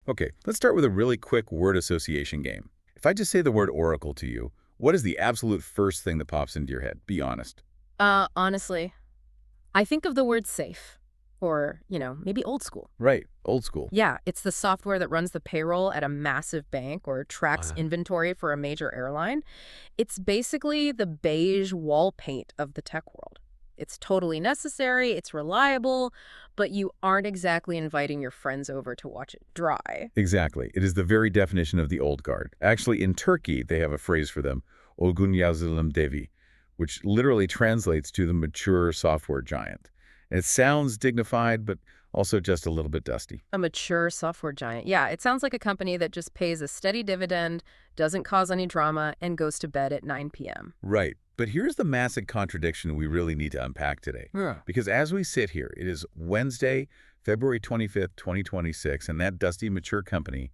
Okay, let's start with a really quick word association game. If I just say the word Oracle to you, what is the absolute first thing that pops into your head? Be honest. Honestly, I think of the word safe. Or, maybe old school. Right, old school. Yeah, it's the software that runs the payroll at a massive bank or tracks Uh, inventory for a major airline. It's basically the beige wall paint of the tech world. It's totally necessary, it's reliable, but you aren't exactly inviting your friends over to watch it dry. exactly. It is the very definition of the old guard. Actually, in Turkey, they have a phrase for them, Olgun Yazılım Devi, which literally translates to the mature software giant. And it sounds dignified, but also just a little bit dusty. A mature software giant. Yeah, it sounds like a company that just pays a steady dividend, doesn't cause any drama, and goes to bed at 9 p.m. Right. But here's the massive contradiction we really need to unpack today. Yeah. Because as we sit here, it is Wednesday, February 25th, 2026, and that dusty, mature company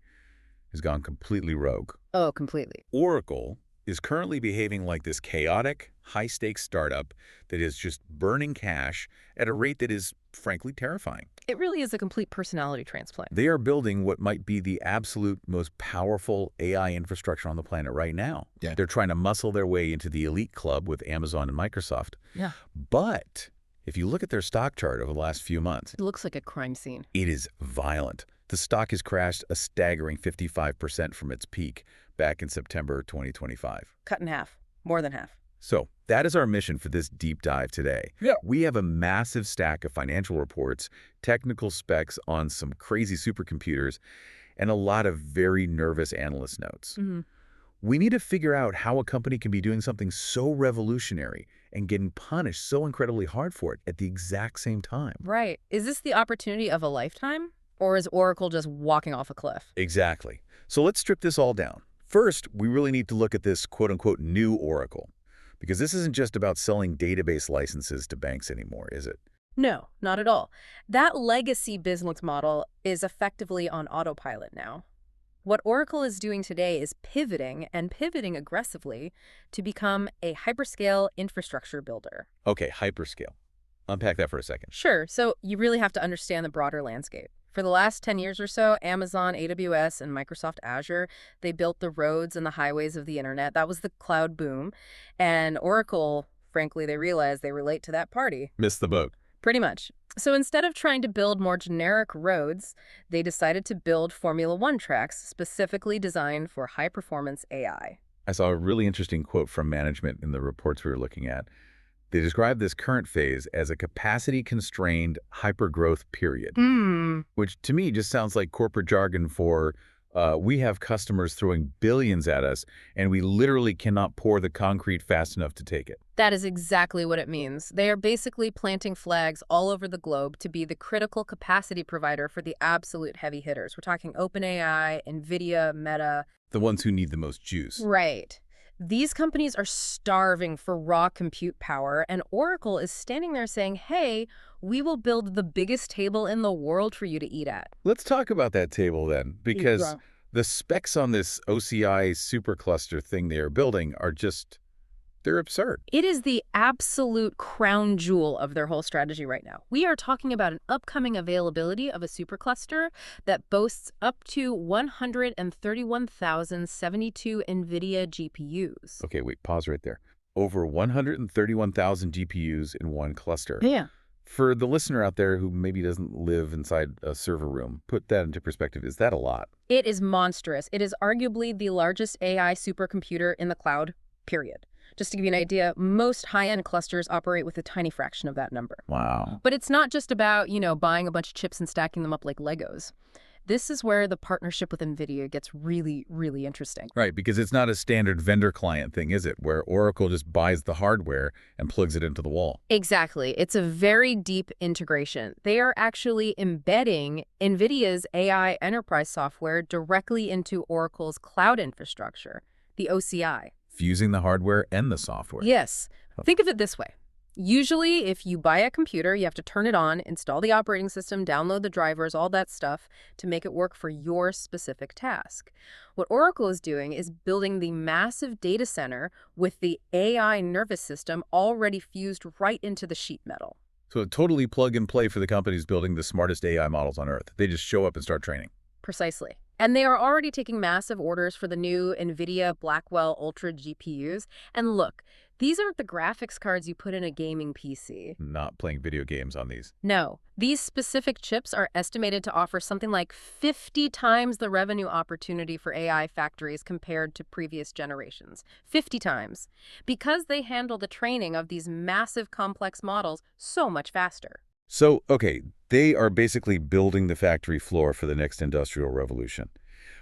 has gone completely rogue. Oh, completely. Oracle is currently behaving like this chaotic, high-stakes startup that is just burning cash at a rate that is, frankly, terrifying. It really is a complete personality transplant. They are building what might be the absolute most powerful AI infrastructure on the planet right now. Yeah. They're trying to muscle their way into the elite club with Amazon and Microsoft. Yeah. But if you look at their stock chart over the last few months, It looks like a crime scene. it is violent. The stock has crashed a staggering 55% from its peak back in September 2025. Cut in half. More than half. So that is our mission for this deep dive today. Yeah. We have a massive stack of financial reports, technical specs on some crazy supercomputers, and a lot of very nervous analyst notes. Mm-hmm. We need to figure out how a company can be doing something so revolutionary and getting punished so incredibly hard for it at the exact same time. Right. Is this the opportunity of a lifetime? Or is Oracle just walking off a cliff? Exactly. So let's strip this all down. First, we really need to look at this quote-unquote new Oracle, because this isn't just about selling database licenses to banks anymore, is it? No, not at all. That legacy business model is effectively on autopilot now. What Oracle is doing today is pivoting, and pivoting aggressively, to become a hyperscale infrastructure builder. Okay, hyperscale. Unpack that for a second. Sure, so you really have to understand the broader landscape. For the last 10 years or so, Amazon, AWS, and Microsoft Azure, they built the roads and the highways of the internet. That was the cloud boom. And Oracle, frankly, they realized they relate to that party. Missed the boat. Pretty much. So instead of trying to build more generic roads, they decided to build Formula One tracks specifically designed for high-performance AI. I saw a really interesting quote from management in the reports we were looking at. They described this current phase as a capacity-constrained hypergrowth period, which to me just sounds like corporate jargon for we have customers throwing billions at us, and we literally cannot pour the concrete fast enough to take it. That is exactly what it means. They are basically planting flags all over the globe to be the critical capacity provider for the absolute heavy hitters. We're talking OpenAI, NVIDIA, Meta. The ones who need the most juice. Right. These companies are starving for raw compute power, and Oracle is standing there saying, hey, we will build the biggest table in the world for you to eat at. Let's talk about that table then, because Yeah. the specs on this OCI supercluster thing they are building are just, they're absurd. It is the absolute crown jewel of their whole strategy right now. We are talking about an upcoming availability of a supercluster that boasts up to 131,072 NVIDIA GPUs. Okay, wait, pause right there. Over 131,000 GPUs in one cluster. Yeah. For the listener out there who maybe doesn't live inside a server room, put that into perspective. Is that a lot? It is monstrous. It is arguably the largest AI supercomputer in the cloud, period. Just to give you an idea, most high-end clusters operate with a tiny fraction of that number. Wow. But it's not just about, buying a bunch of chips and stacking them up like Legos. This is where the partnership with NVIDIA gets really, really interesting. Right, because it's not a standard vendor-client thing, is it? Where Oracle just buys the hardware and plugs it into the wall. Exactly. It's a very deep integration. They are actually embedding NVIDIA's AI enterprise software directly into Oracle's cloud infrastructure, the OCI. Fusing the hardware and the software. Yes. Think of it this way. Usually, if you buy a computer, you have to turn it on, install the operating system, download the drivers, all that stuff to make it work for your specific task. What Oracle is doing is building the massive data center with the AI nervous system already fused right into the sheet metal. So totally plug and play for the companies building the smartest AI models on Earth. They just show up and start training. Precisely. And they are already taking massive orders for the new NVIDIA Blackwell Ultra GPUs. And look, these aren't the graphics cards you put in a gaming PC. Not playing video games on these. No, these specific chips are estimated to offer something like 50 times the revenue opportunity for AI factories compared to previous generations. 50 times. Because they handle the training of these massive complex models so much faster. So, okay, they are basically building the factory floor for the next industrial revolution.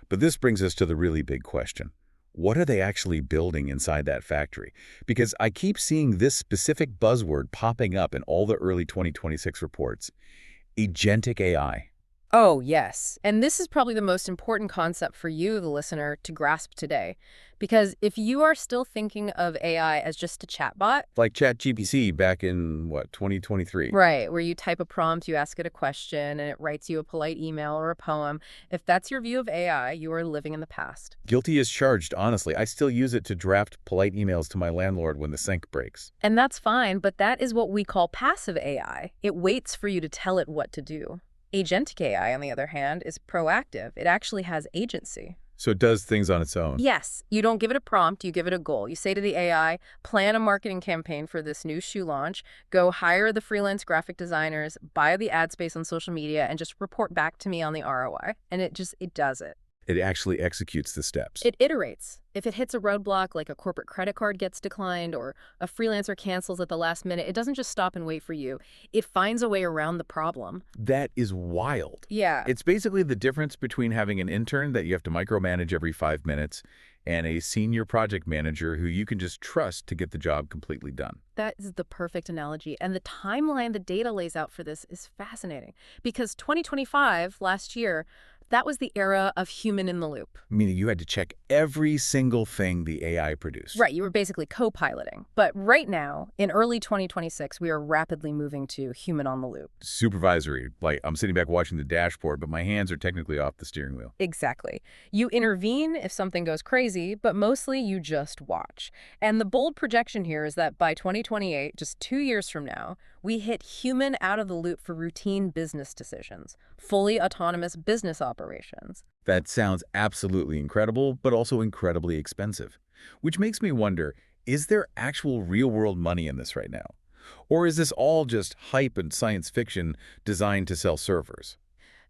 But this brings us to the really big question. What are they actually building inside that factory? Because I keep seeing this specific buzzword popping up in all the early 2026 reports. Agentic AI. Oh, yes. And this is probably the most important concept for you, the listener, to grasp today. Because if you are still thinking of AI as just a chatbot, Like ChatGPT back in, what, 2023? right, where you type a prompt, you ask it a question, and it writes you a polite email or a poem, if that's your view of AI, you are living in the past. Guilty as charged, honestly. I still use it to draft polite emails to my landlord when the sink breaks. And that's fine, but that is what we call passive AI. It waits for you to tell it what to do. Agentic AI, on the other hand, is proactive. It actually has agency. So it does things on its own. Yes, you don't give it a prompt, you give it a goal. You say to the AI, plan a marketing campaign for this new shoe launch, go hire the freelance graphic designers, buy the ad space on social media, and just report back to me on the ROI. And it does it. It actually executes the steps. It iterates. If it hits a roadblock, like a corporate credit card gets declined or a freelancer cancels at the last minute, it doesn't just stop and wait for you. It finds a way around the problem. That is wild. Yeah. It's basically the difference between having an intern that you have to micromanage every 5 minutes and a senior project manager who you can just trust to get the job completely done. That is the perfect analogy. And the timeline the data lays out for this is fascinating. Because 2025, last year, that was the era of human in the loop. Meaning you had to check every single thing the AI produced. Right, you were basically co-piloting. But right now, in early 2026, we are rapidly moving to human on the loop. Supervisory. Like, I'm sitting back watching the dashboard, but my hands are technically off the steering wheel. Exactly. You intervene if something goes crazy, but mostly you just watch. And the bold projection here is that by 2028, just 2 years from now, we hit human out of the loop for routine business decisions, fully autonomous business operations. That sounds absolutely incredible, but also incredibly expensive. Which makes me wonder, is there actual real-world money in this right now? Or is this all just hype and science fiction designed to sell servers?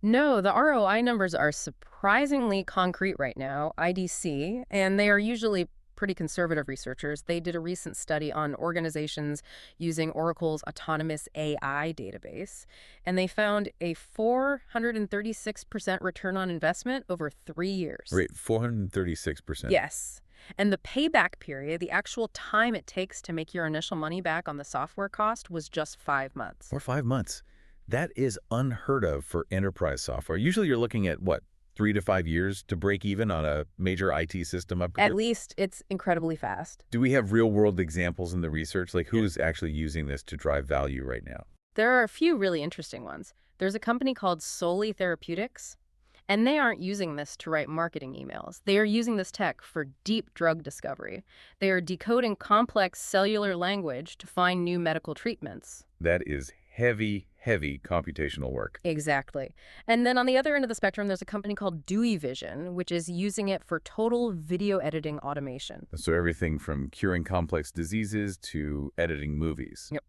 No, the ROI numbers are surprisingly concrete right now, IDC, and they are usually pretty conservative researchers. They did a recent study on organizations using Oracle's autonomous AI database, and they found a 436% return on investment over 3 years. Right, 436%. Yes. And the payback period, the actual time it takes to make your initial money back on the software cost, was just 5 months. Or 5 months. That is unheard of for enterprise software. Usually you're looking at, what, 3 to 5 years to break even on a major IT system upgrade? At least it's incredibly fast. Do we have real-world examples in the research? Like, who's actually using this to drive value right now? There are a few really interesting ones. There's a company called Solely Therapeutics, and they aren't using this to write marketing emails. They are using this tech for deep drug discovery. They are decoding complex cellular language to find new medical treatments. That is heavy, heavy computational work. Exactly. And then on the other end of the spectrum, there's a company called Dewey Vision, which is using it for total video editing automation. So everything from curing complex diseases to editing movies. Yep.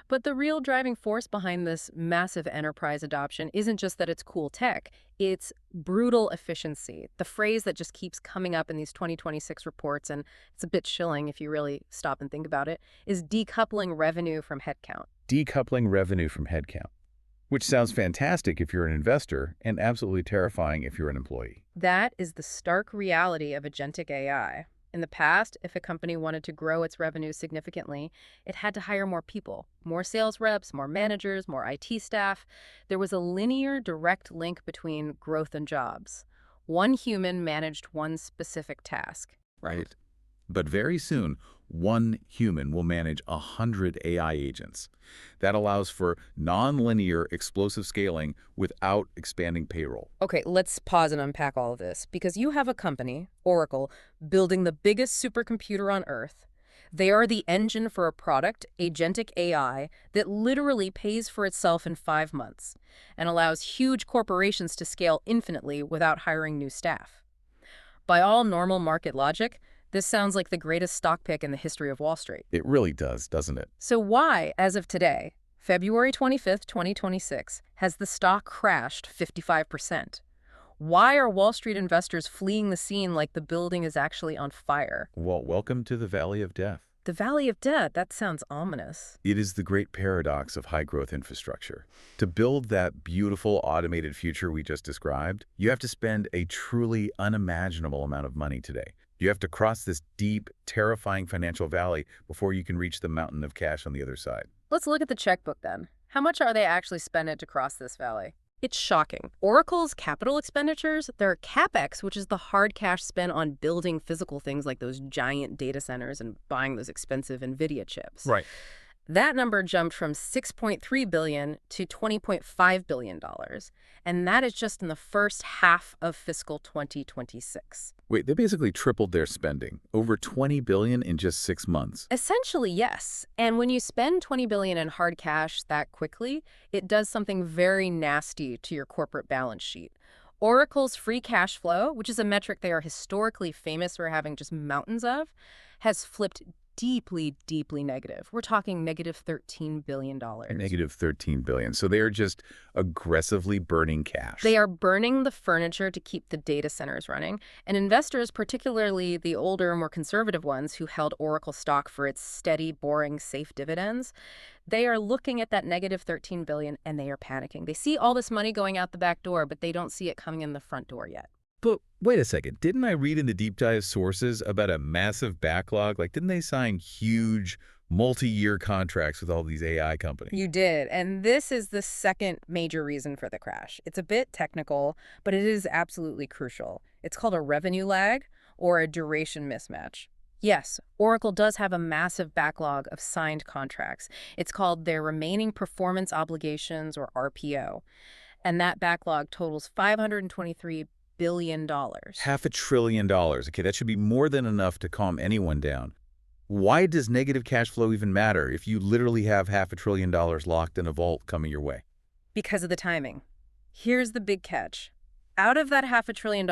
But the real driving force behind this massive enterprise adoption isn't just that it's cool tech, it's brutal efficiency. The phrase that just keeps coming up in these 2026 reports, and it's a bit chilling if you really stop and think about it, is decoupling revenue from headcount. Decoupling revenue from headcount, which sounds fantastic if you're an investor and absolutely terrifying if you're an employee. That is the stark reality of agentic AI. In the past, if a company wanted to grow its revenue significantly, it had to hire more people, more sales reps, more managers, more IT staff. There was a linear, direct link between growth and jobs. One human managed one specific task. Right. But very soon, one human will manage 100 AI agents. That allows for non-linear explosive scaling without expanding payroll. Okay, let's pause and unpack all of this, because you have a company, Oracle, building the biggest supercomputer on Earth. They are the engine for a product, agentic AI, that literally pays for itself in 5 months and allows huge corporations to scale infinitely without hiring new staff. By all normal market logic, this sounds like the greatest stock pick in the history of Wall Street. It really does, doesn't it? So why, as of today, February 25th, 2026, has the stock crashed 55%? Why are Wall Street investors fleeing the scene like the building is actually on fire? Well, welcome to the Valley of Death. The Valley of Death, that sounds ominous. It is the great paradox of high-growth infrastructure. To build that beautiful automated future we just described, you have to spend a truly unimaginable amount of money today. You have to cross this deep, terrifying financial valley before you can reach the mountain of cash on the other side. Let's look at the checkbook then. How much are they actually spending to cross this valley? It's shocking. Oracle's capital expenditures, their CapEx, which is the hard cash spent on building physical things like those giant data centers and buying those expensive NVIDIA chips. Right. That number jumped from $6.3 billion to $20.5 billion, and that is just in the first half of fiscal 2026. Wait, they basically tripled their spending, over $20 billion in just 6 months. Essentially, yes. And when you spend $20 billion in hard cash that quickly, it does something very nasty to your corporate balance sheet. Oracle's free cash flow, which is a metric they are historically famous for having just mountains of, has flipped deeply, deeply negative. We're talking negative $13 billion. Negative $13 billion. So they are just aggressively burning cash. They are burning the furniture to keep the data centers running. And investors, particularly the older, more conservative ones who held Oracle stock for its steady, boring, safe dividends, they are looking at that negative $13 billion and they are panicking. They see all this money going out the back door, but they don't see it coming in the front door yet. But wait a second, didn't I read in the deep dive sources about a massive backlog? Like, didn't they sign huge multi-year contracts with all these AI companies? You did, and this is the second major reason for the crash. It's a bit technical, but it is absolutely crucial. It's called a revenue lag or a duration mismatch. Yes, Oracle does have a massive backlog of signed contracts. It's called their remaining performance obligations, or RPO, and that backlog totals $523 billion. $500 billion. Okay, that should be more than enough to calm anyone down. Why does negative cash flow even matter if you literally have $500 billion locked in a vault coming your way? Because of the timing. Here's the big catch. Out of that $500 billion,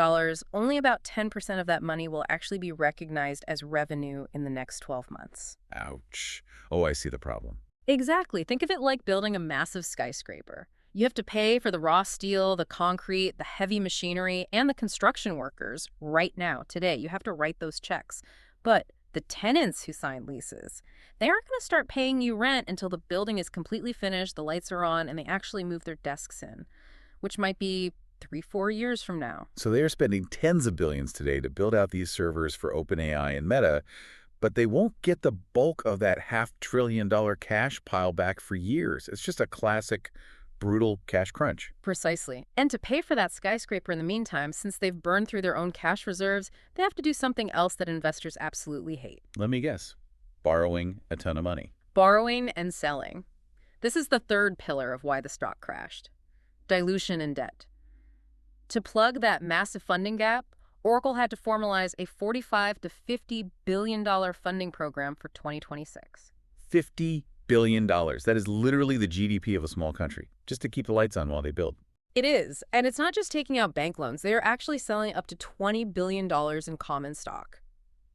only about 10% of that money will actually be recognized as revenue in the next 12 months. Ouch. Oh, I see the problem. Exactly. Think of it like building a massive skyscraper. You have to pay for the raw steel, the concrete, the heavy machinery, and the construction workers right now, today. You have to write those checks. But the tenants who sign leases, they aren't going to start paying you rent until the building is completely finished, the lights are on, and they actually move their desks in, which might be 3-4 years from now. So they are spending tens of billions today to build out these servers for OpenAI and Meta, but they won't get the bulk of that $500 billion cash pile back for years. It's just a classic brutal cash crunch. Precisely. And to pay for that skyscraper in the meantime, since they've burned through their own cash reserves, they have to do something else that investors absolutely hate. Let me guess. Borrowing a ton of money. Borrowing and selling. This is the third pillar of why the stock crashed. Dilution and debt. To plug that massive funding gap, Oracle had to formalize a $45 to $50 billion funding program for 2026. $50 billion. That is literally the GDP of a small country, just to keep the lights on while they build. It is. And it's not just taking out bank loans. They are actually selling up to $20 billion in common stock.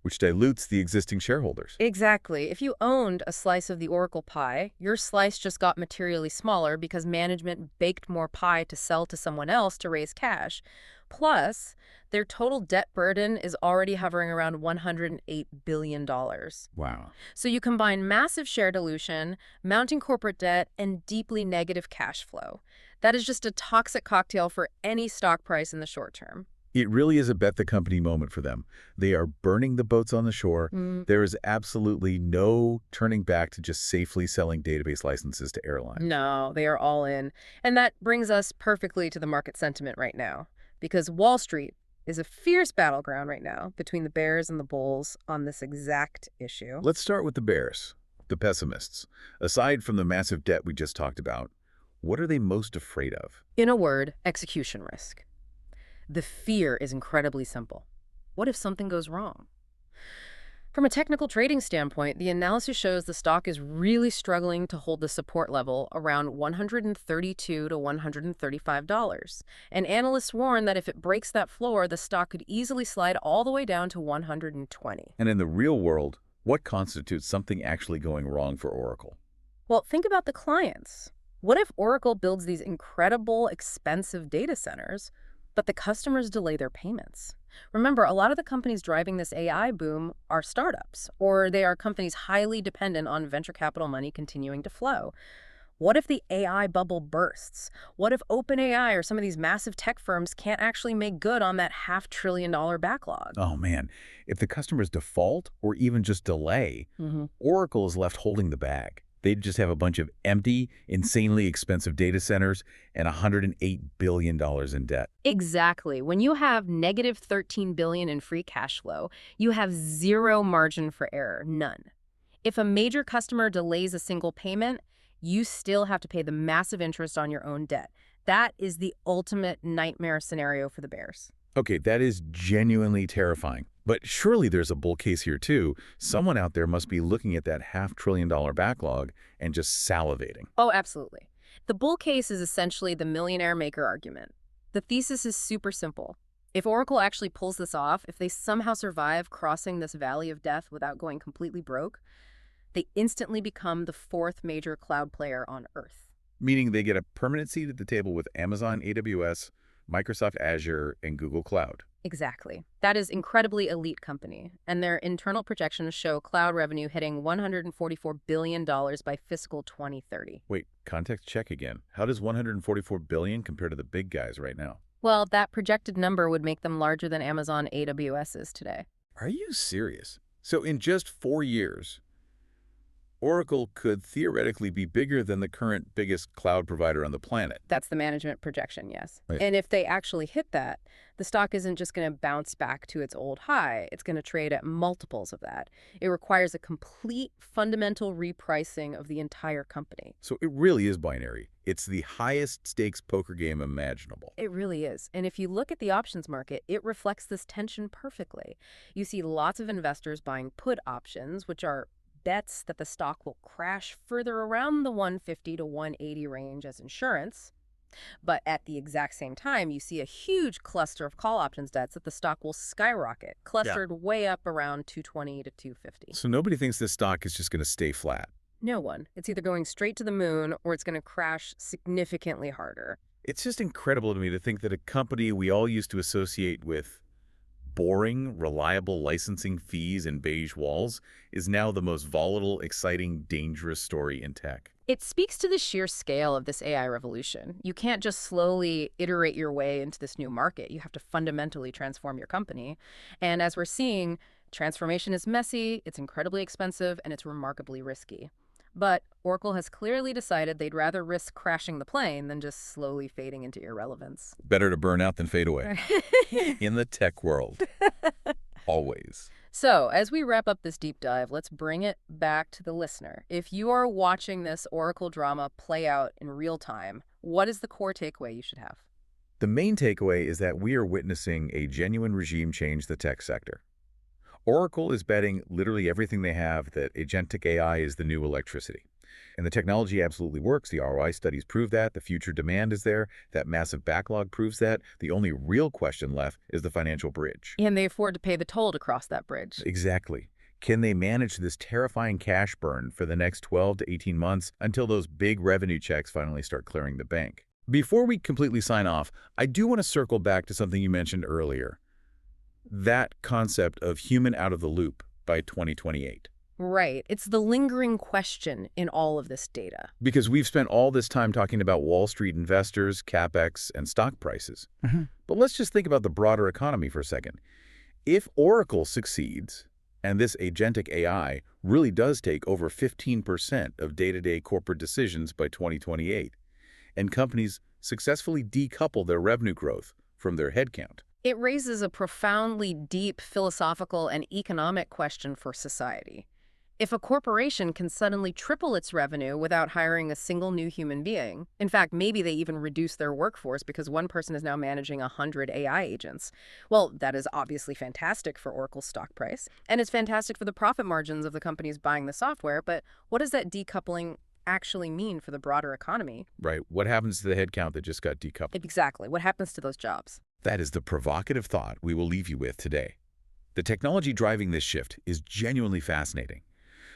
Which dilutes the existing shareholders. Exactly. If you owned a slice of the Oracle pie, your slice just got materially smaller because management baked more pie to sell to someone else to raise cash. Plus, their total debt burden is already hovering around $108 billion. Wow. So you combine massive share dilution, mounting corporate debt, and deeply negative cash flow. That is just a toxic cocktail for any stock price in the short term. It really is a bet the company moment for them. They are burning the boats on the shore. There is absolutely no turning back to just safely selling database licenses to airlines. No, they are all in. And that brings us perfectly to the market sentiment right now, because Wall Street is a fierce battleground right now between the bears and the bulls on this exact issue. Let's start with the bears, the pessimists. Aside from the massive debt we just talked about, what are they most afraid of? In a word, execution risk. The fear is incredibly simple. What if something goes wrong? From a technical trading standpoint, the analysis shows the stock is really struggling to hold the support level around $132 to $135. And analysts warn that if it breaks that floor, the stock could easily slide all the way down to 120. And in the real world, what constitutes something actually going wrong for Oracle? Well, think about the clients. What if Oracle builds these incredible, expensive data centers, but the customers delay their payments? Remember, a lot of the companies driving this AI boom are startups, or they are companies highly dependent on venture capital money continuing to flow. What if the AI bubble bursts? What if OpenAI or some of these massive tech firms can't actually make good on that $500 billion backlog? Oh man, if the customers default or even just delay, Mhm. Oracle is left holding the bag. They'd just have a bunch of empty, insanely expensive data centers and $108 billion in debt. Exactly. When you have negative $13 billion in free cash flow, you have zero margin for error, none. If a major customer delays a single payment, you still have to pay the massive interest on your own debt. That is the ultimate nightmare scenario for the bears. Okay, that is genuinely terrifying. But surely there's a bull case here too. Someone out there must be looking at that $500 billion backlog and just salivating. Oh, absolutely. The bull case is essentially the millionaire maker argument. The thesis is super simple. If Oracle actually pulls this off, if they somehow survive crossing this valley of death without going completely broke, they instantly become the fourth major cloud player on Earth. Meaning they get a permanent seat at the table with Amazon AWS, Microsoft Azure, and Google Cloud. Exactly. That is incredibly elite company, and their internal projections show cloud revenue hitting $144 billion by fiscal 2030. Wait, context check again. How does $144 billion compare to the big guys right now? Well, that projected number would make them larger than Amazon AWS is today. Are you serious? So in just 4 years, Oracle could theoretically be bigger than the current biggest cloud provider on the planet. That's the management projection, yes. Right. And if they actually hit that, the stock isn't just going to bounce back to its old high. It's going to trade at multiples of that. It requires a complete fundamental repricing of the entire company. So it really is binary. It's the highest stakes poker game imaginable. It really is. And if you look at the options market, it reflects this tension perfectly. You see lots of investors buying put options, which are bets that the stock will crash further around the 150 to 180 range as insurance. But at the exact same time, you see a huge cluster of call options bets that the stock will skyrocket, clustered way up around 220 to 250. So nobody thinks this stock is just going to stay flat. No one. It's either going straight to the moon or it's going to crash significantly harder. It's just incredible to me to think that a company we all used to associate with boring, reliable licensing fees and beige walls is now the most volatile, exciting, dangerous story in tech. It speaks to the sheer scale of this AI revolution. You can't just slowly iterate your way into this new market. You have to fundamentally transform your company. And as we're seeing, transformation is messy, it's incredibly expensive, and it's remarkably risky. But Oracle has clearly decided they'd rather risk crashing the plane than just slowly fading into irrelevance. Better to burn out than fade away. In the tech world. Always. So, as we wrap up this deep dive, let's bring it back to the listener. If you are watching this Oracle drama play out in real time, what is the core takeaway you should have? The main takeaway is that we are witnessing a genuine regime change the tech sector. Oracle is betting literally everything they have that agentic AI is the new electricity. And the technology absolutely works. The ROI studies prove that. The future demand is there. That massive backlog proves that. The only real question left is the financial bridge. And they afford to pay the toll to cross that bridge. Exactly. Can they manage this terrifying cash burn for the next 12 to 18 months until those big revenue checks finally start clearing the bank? Before we completely sign off, I do want to circle back to something you mentioned earlier. That concept of human out of the loop by 2028. Right. It's the lingering question in all of this data. Because we've spent all this time talking about Wall Street investors, CapEx, and stock prices. But let's just think about the broader economy for a second. If Oracle succeeds, and this agentic AI really does take over 15% of day-to-day corporate decisions by 2028, and companies successfully decouple their revenue growth from their headcount, it raises a profoundly deep philosophical and economic question for society. If a corporation can suddenly triple its revenue without hiring a single new human being, in fact, maybe they even reduce their workforce because one person is now managing 100 AI agents, well, that is obviously fantastic for Oracle's stock price, and it's fantastic for the profit margins of the companies buying the software, but what does that decoupling actually mean for the broader economy? Right. What happens to the headcount that just got decoupled? Exactly. What happens to those jobs? That is the provocative thought we will leave you with today. The technology driving this shift is genuinely fascinating,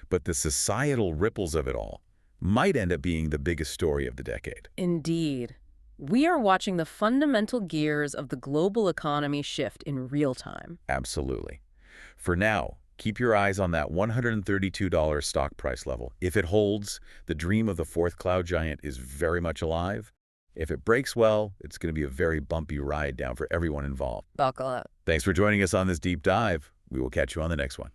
but the societal ripples of it all might end up being the biggest story of the decade. Indeed. We are watching the fundamental gears of the global economy shift in real time. Absolutely. For now, keep your eyes on that $132 stock price level. If it holds, the dream of the fourth cloud giant is very much alive. If it breaks well, it's going to be a very bumpy ride down for everyone involved. Buckle up. Thanks for joining us on this deep dive. We will catch you on the next one.